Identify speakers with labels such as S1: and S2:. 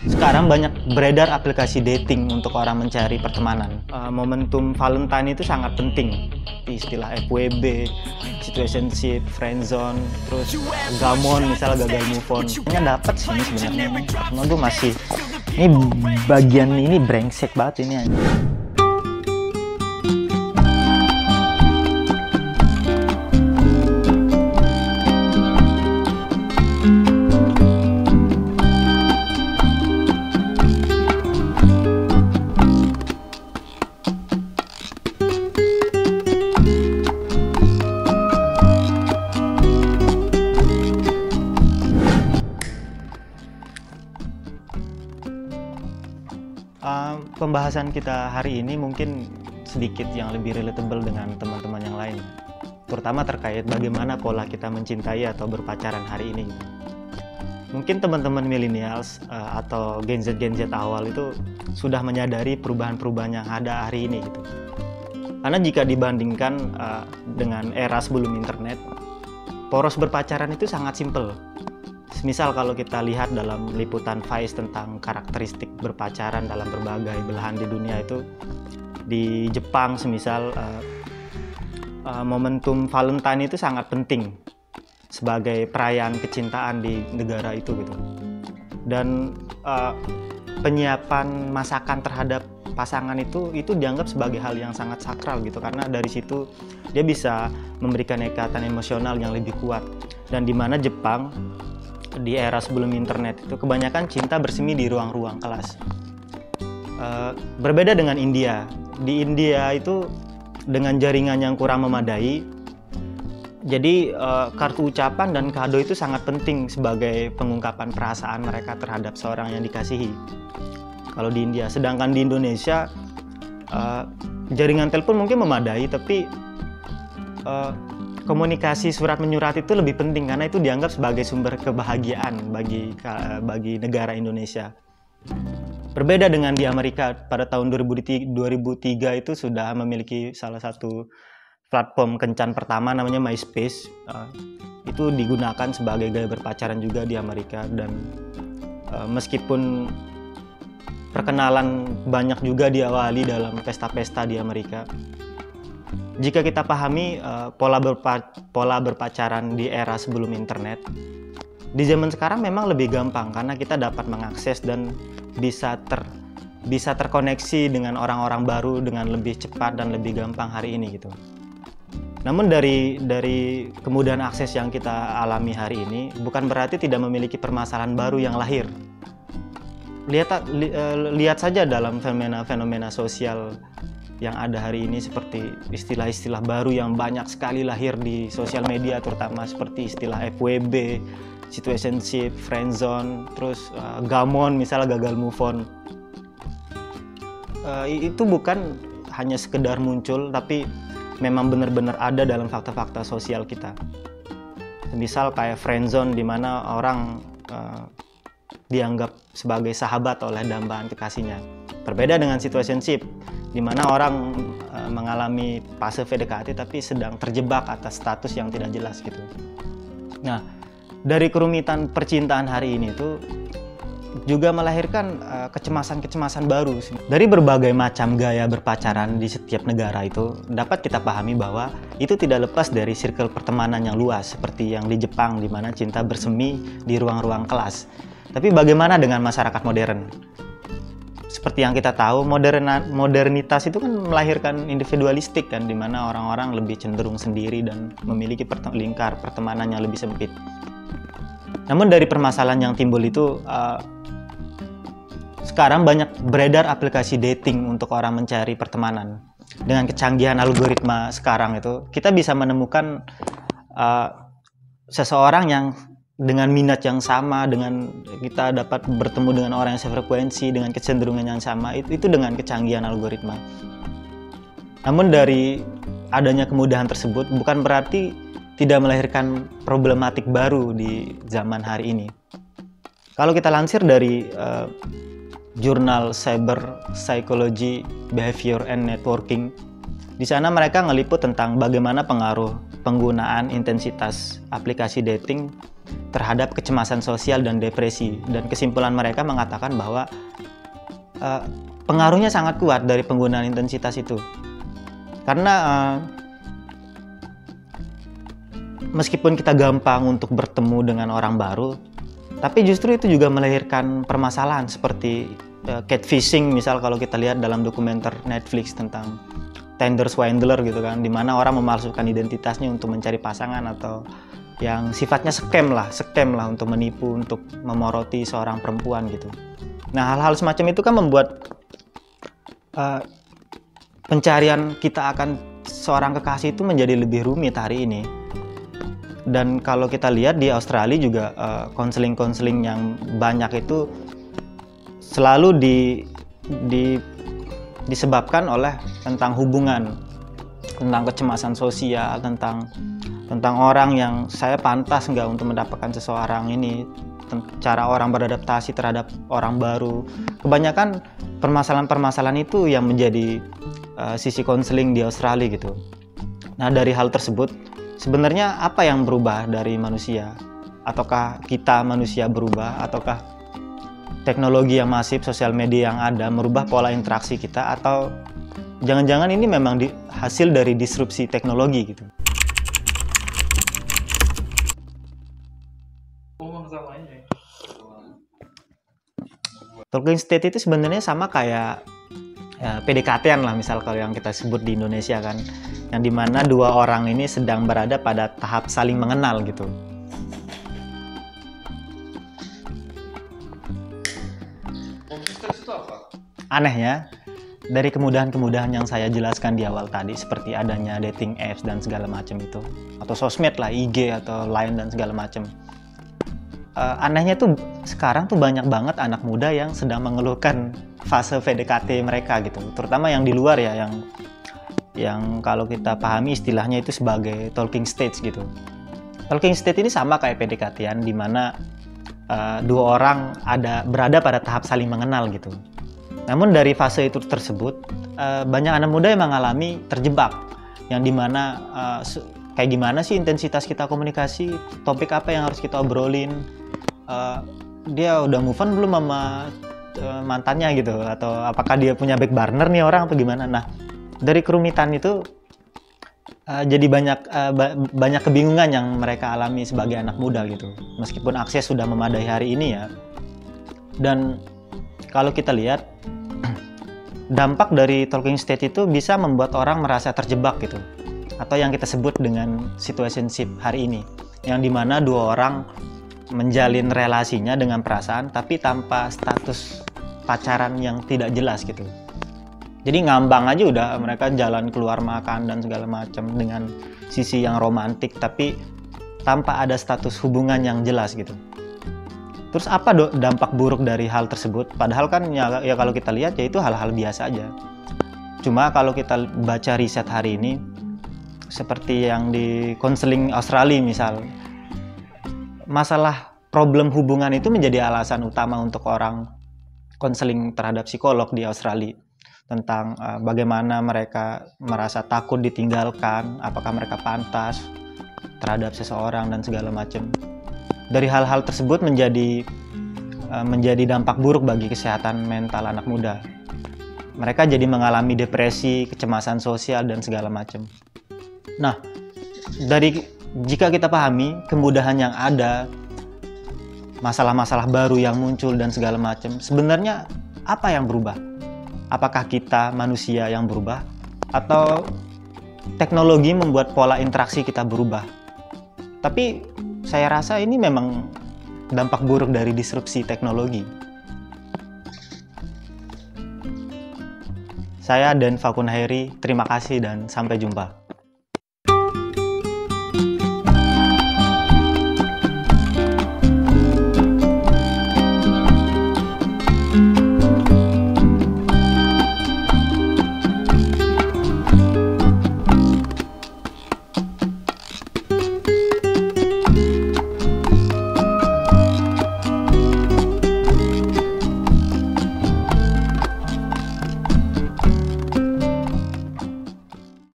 S1: Sekarang banyak beredar aplikasi dating untuk orang mencari pertemanan. Momentum Valentine itu sangat penting. Istilah FWB, situationship, friendzone, terus gamon, misalnya gagal move on. Ini dapat sih ini sebenarnya. Cuma gue masih ini bagian ini brengsek banget ini. Pembahasan kita hari ini mungkin sedikit yang lebih relatable dengan teman-teman yang lain, terutama terkait bagaimana pola kita mencintai atau berpacaran hari ini. Mungkin teman-teman millennials atau Gen Z awal itu sudah menyadari perubahan-perubahan yang ada hari ini gitu. Karena jika dibandingkan dengan era sebelum internet, poros berpacaran itu sangat simpel. Misal kalau kita lihat dalam liputan Vice tentang karakteristik berpacaran dalam berbagai belahan di dunia itu, di Jepang semisal momentum Valentine itu sangat penting sebagai perayaan kecintaan di negara itu gitu. Dan penyiapan masakan terhadap pasangan itu dianggap sebagai hal yang sangat sakral gitu, karena dari situ dia bisa memberikan ikatan emosional yang lebih kuat. Dan di mana Jepang di era sebelum internet itu kebanyakan cinta bersemi di ruang-ruang kelas. Berbeda dengan India. Di India itu dengan jaringan yang kurang memadai, jadi kartu ucapan dan kado itu sangat penting sebagai pengungkapan perasaan mereka terhadap seorang yang dikasihi. Kalau di India, sedangkan di Indonesia jaringan telepon mungkin memadai, tapi komunikasi surat menyurat itu lebih penting karena itu dianggap sebagai sumber kebahagiaan bagi negara Indonesia. Berbeda dengan di Amerika, pada tahun 2003 itu sudah memiliki salah satu platform kencan pertama namanya MySpace. Itu digunakan sebagai gaya berpacaran juga di Amerika, dan meskipun perkenalan banyak juga diawali dalam pesta-pesta di Amerika. Jika kita pahami pola berpacaran di era sebelum internet, di zaman sekarang memang lebih gampang karena kita dapat mengakses dan bisa terkoneksi dengan orang-orang baru dengan lebih cepat dan lebih gampang hari ini gitu. Namun dari kemudahan akses yang kita alami hari ini bukan berarti tidak memiliki permasalahan baru yang lahir. Lihat saja dalam fenomena sosial yang ada hari ini, seperti istilah-istilah baru yang banyak sekali lahir di sosial media, terutama seperti istilah FWB, situationship, friendzone, terus gamon, misalnya gagal move on. Itu bukan hanya sekedar muncul, tapi memang benar-benar ada dalam fakta-fakta sosial kita. Misal kayak friendzone, di mana orang dianggap sebagai sahabat oleh dambaan kekasihnya. Berbeda dengan situationship, di mana orang mengalami fase PDKT tapi sedang terjebak atas status yang tidak jelas gitu. Nah, dari kerumitan percintaan hari ini itu juga melahirkan kecemasan-kecemasan baru. Dari berbagai macam gaya berpacaran di setiap negara itu dapat kita pahami bahwa itu tidak lepas dari circle pertemanan yang luas, seperti yang di Jepang, di mana cinta bersemi di ruang-ruang kelas. Tapi bagaimana dengan masyarakat modern? Seperti yang kita tahu, modernitas itu kan melahirkan individualistik kan, di mana orang-orang lebih cenderung sendiri dan memiliki lingkar pertemanan yang lebih sempit. Namun dari permasalahan yang timbul itu, sekarang banyak beredar aplikasi dating untuk orang mencari pertemanan. Dengan kecanggihan algoritma sekarang itu, kita bisa menemukan seseorang yang dengan minat yang sama, dengan kita dapat bertemu dengan orang yang sefrekuensi, dengan kecenderungan yang sama, itu dengan kecanggihan algoritma. Namun dari adanya kemudahan tersebut bukan berarti tidak melahirkan problematik baru di zaman hari ini. Kalau kita lansir dari jurnal Cyber Psychology, Behavior and Networking, di sana mereka ngeliput tentang bagaimana pengaruh penggunaan intensitas aplikasi dating terhadap kecemasan sosial dan depresi. Dan kesimpulan mereka mengatakan bahwa pengaruhnya sangat kuat dari penggunaan intensitas itu. Karena meskipun kita gampang untuk bertemu dengan orang baru, tapi justru itu juga melahirkan permasalahan seperti catfishing, misal kalau kita lihat dalam dokumenter Netflix tentang Tinder Swindler gitu kan, dimana orang memalsukan identitasnya untuk mencari pasangan atau yang sifatnya scam lah untuk menipu, untuk memoroti seorang perempuan gitu. Nah, hal-hal semacam itu kan membuat pencarian kita akan seorang kekasih itu menjadi lebih rumit hari ini. Dan kalau kita lihat di Australia juga konseling-konseling yang banyak itu selalu disebabkan oleh tentang hubungan, tentang kecemasan sosial, tentang orang yang saya pantas nggak untuk mendapatkan seseorang ini, cara orang beradaptasi terhadap orang baru. Kebanyakan permasalahan-permasalahan itu yang menjadi sisi konseling di Australia gitu. Nah, dari hal tersebut sebenarnya apa yang berubah dari manusia? Ataukah kita manusia berubah? Ataukah teknologi yang masif, sosial media yang ada merubah pola interaksi kita? Atau jangan-jangan ini memang hasil dari disrupsi teknologi gitu? Talking state itu sebenarnya sama kayak PDKT-an lah, misal kalau yang kita sebut di Indonesia kan, yang dimana dua orang ini sedang berada pada tahap saling mengenal gitu. Anehnya, dari kemudahan-kemudahan yang saya jelaskan di awal tadi, seperti adanya dating apps dan segala macam itu, atau sosmed lah, IG atau Line dan segala macam. Anehnya tuh sekarang tuh banyak banget anak muda yang sedang mengeluhkan fase PDKT mereka gitu, terutama yang di luar ya, yang kalau kita pahami istilahnya itu sebagai talking stage gitu. Talking stage ini sama kayak PDKT-an, di mana dua orang berada pada tahap saling mengenal gitu. Namun dari fase itu tersebut banyak anak muda yang mengalami terjebak, yang dimana kayak gimana sih intensitas kita komunikasi, topik apa yang harus kita obrolin, dia udah move on belum sama mantannya gitu, atau apakah dia punya back burner nih orang atau gimana. Nah, dari kerumitan itu jadi banyak kebingungan yang mereka alami sebagai anak muda gitu, meskipun akses sudah memadai hari ini ya. Dan kalau kita lihat dampak dari talking state itu bisa membuat orang merasa terjebak gitu, atau yang kita sebut dengan situationship hari ini, yang dimana dua orang menjalin relasinya dengan perasaan tapi tanpa status pacaran yang tidak jelas gitu. Jadi ngambang aja udah, mereka jalan keluar makan dan segala macam dengan sisi yang romantik tapi tanpa ada status hubungan yang jelas gitu. Terus apa dampak buruk dari hal tersebut? Padahal kan ya kalau kita lihat ya itu hal-hal biasa aja. Cuma kalau kita baca riset hari ini, seperti yang di konseling Australia misal, masalah problem hubungan itu menjadi alasan utama untuk orang konseling terhadap psikolog di Australia, tentang bagaimana mereka merasa takut ditinggalkan, apakah mereka pantas terhadap seseorang dan segala macam. Dari hal-hal tersebut menjadi dampak buruk bagi kesehatan mental anak muda. Mereka jadi mengalami depresi, kecemasan sosial dan segala macam. Nah, jika kita pahami kemudahan yang ada, masalah-masalah baru yang muncul dan segala macam, sebenarnya apa yang berubah? Apakah kita manusia yang berubah, atau teknologi membuat pola interaksi kita berubah? Tapi saya rasa ini memang dampak buruk dari disrupsi teknologi. Saya Dan Fakun Hairi, terima kasih dan sampai jumpa.